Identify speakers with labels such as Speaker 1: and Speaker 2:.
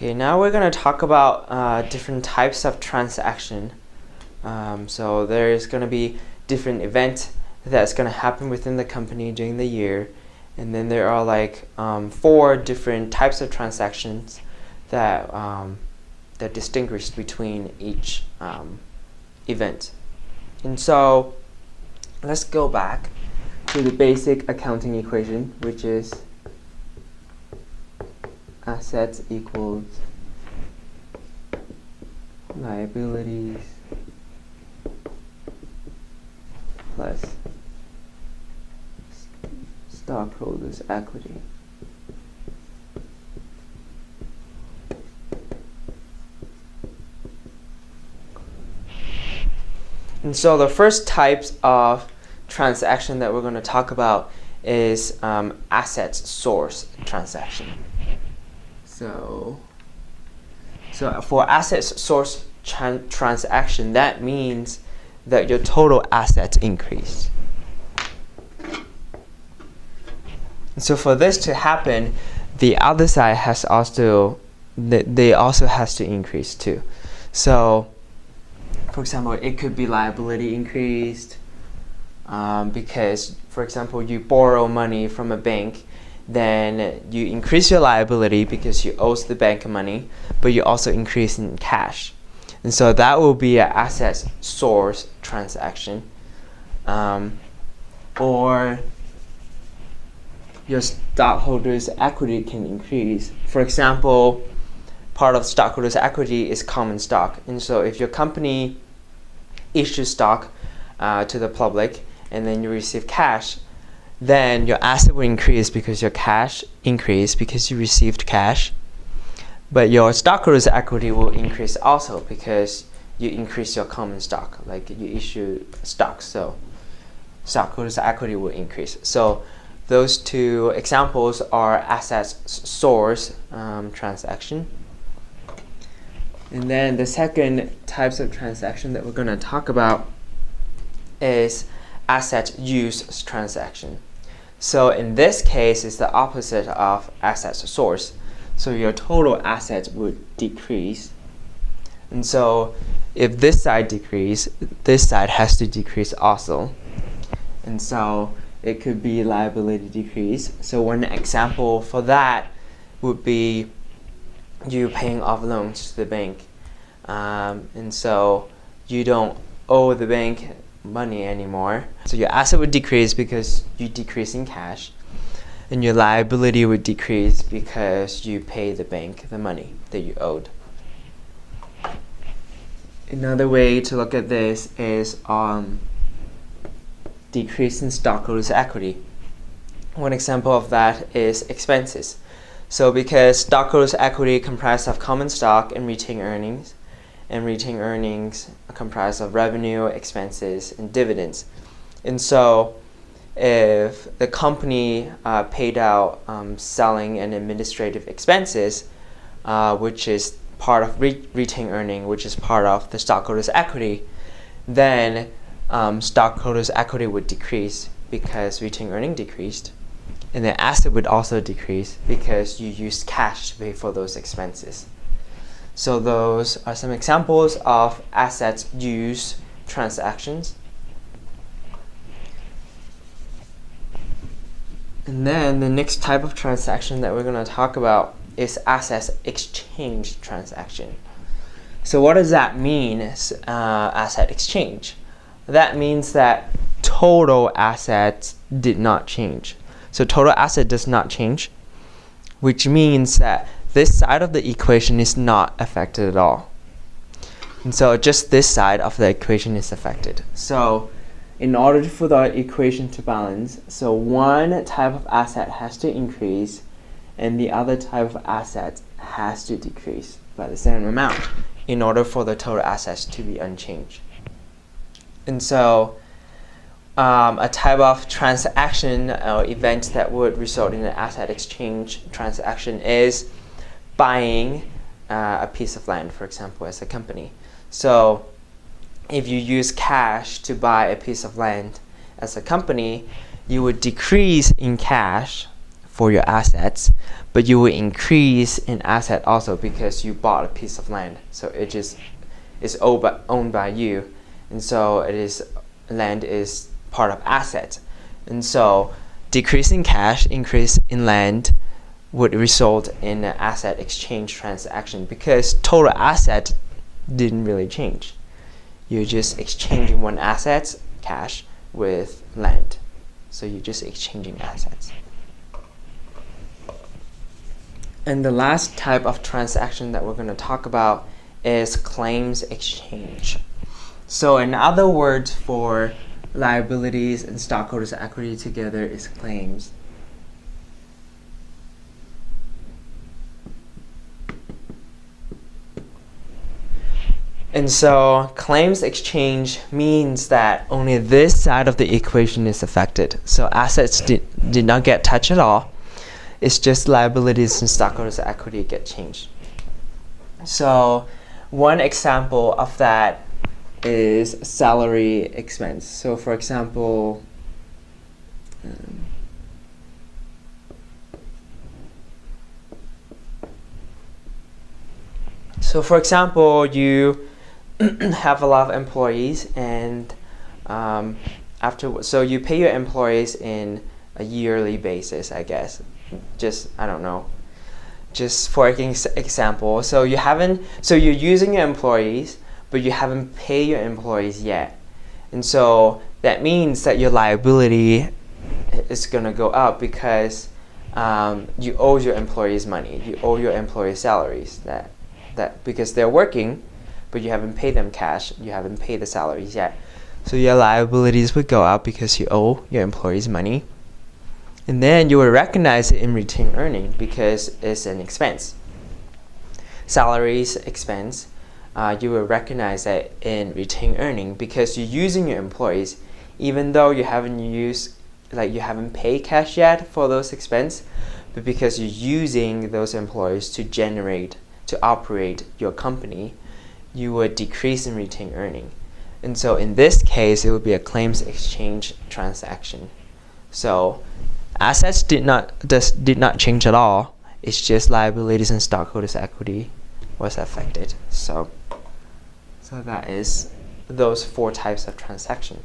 Speaker 1: Okay, now we're going to talk about different types of transaction. So there's going to be different events that's going to happen within the company during the year, and then there are like 4 different types of transactions that that distinguish between each event. And so let's go back to the basic accounting equation, which is assets equals liabilities plus stockholders' equity. And so the first types of transaction that we're going to talk about is assets source transaction. So for assets source transaction, that means that your total assets increase. And so for this to happen, the other side has also has to increase too. So for example, it could be liability increased because, for example, you borrow money from a bank, then you increase your liability because you owe the bank money, but you also increase in cash. And so that will be an assets source transaction. Or your stockholders' equity can increase. For example, part of stockholders' equity is common stock. And so if your company issues stock to the public and then you receive cash, then your asset will increase because your cash increased because you received cash. But your stockholders' equity will increase also because you increase your common stock, like you issue stock, so stockholders' equity will increase. So those 2 examples are assets source transaction. And then the second types of transaction that we're going to talk about is asset use transaction. So in this case, it's the opposite of assets source. So your total assets would decrease. And so if this side decrease, this side has to decrease also. And so it could be liability decrease. So one example for that would be you paying off loans to the bank. And so you don't owe the bank money anymore. So your asset would decrease because you decrease in cash. And your liability would decrease because you pay the bank the money that you owed. Another way to look at this is decrease in stockholders' equity. One example of that is expenses. So because stockholders' equity comprises of common stock and retained earnings are comprised of revenue, expenses, and dividends. And so if the company paid out selling and administrative expenses, which is part of retained earning, which is part of the stockholders' equity, then stockholders' equity would decrease because retained earning decreased, and the asset would also decrease because you used cash to pay for those expenses. So those are some examples of assets use transactions. And then the next type of transaction that we're going to talk about is assets exchange transaction. So what does that mean, asset exchange? That means that total assets did not change. So total asset does not change, which means that this side of the equation is not affected at all. And so just this side of the equation is affected. So in order for the equation to balance, so one type of asset has to increase and the other type of asset has to decrease by the same amount in order for the total assets to be unchanged. And so a type of transaction or event that would result in an asset exchange transaction is buying a piece of land, for example, as a company. So if you use cash to buy a piece of land as a company, you would decrease in cash for your assets, but you will increase in asset also because you bought a piece of land. So it just is owned by you, and so land is part of asset. And so decrease in cash, increase in land would result in an asset exchange transaction because total asset didn't really change. You're just exchanging one asset, cash, with land. So you're just exchanging assets. And the last type of transaction that we're going to talk about is claims exchange. So another word for liabilities and stockholders' equity together is claims. And so claims exchange means that only this side of the equation is affected. So assets did not get touched at all. It's just liabilities and stockholders' equity get changed. So one example of that is salary expense. So for example, you have a lot of employees, and so you pay your employees in a yearly basis, I guess. I don't know. Just for example, so you're using your employees, but you haven't paid your employees yet. And so that means that your liability is going to go up because you owe your employees money. You owe your employees salaries that because they're working, but you haven't paid them cash. You haven't paid the salaries yet. So your liabilities would go up because you owe your employees money. And then you will recognize it in retained earning because it's an expense. Salaries expense, you will recognize that in retained earning because you're using your employees, even though you haven't paid cash yet for those expense, but because you're using those employees to operate your company, you would decrease in retained earning. And so in this case, it would be a claims exchange transaction. So assets did not change at all. It's just liabilities and stockholders' equity was affected. So that is those 4 types of transaction.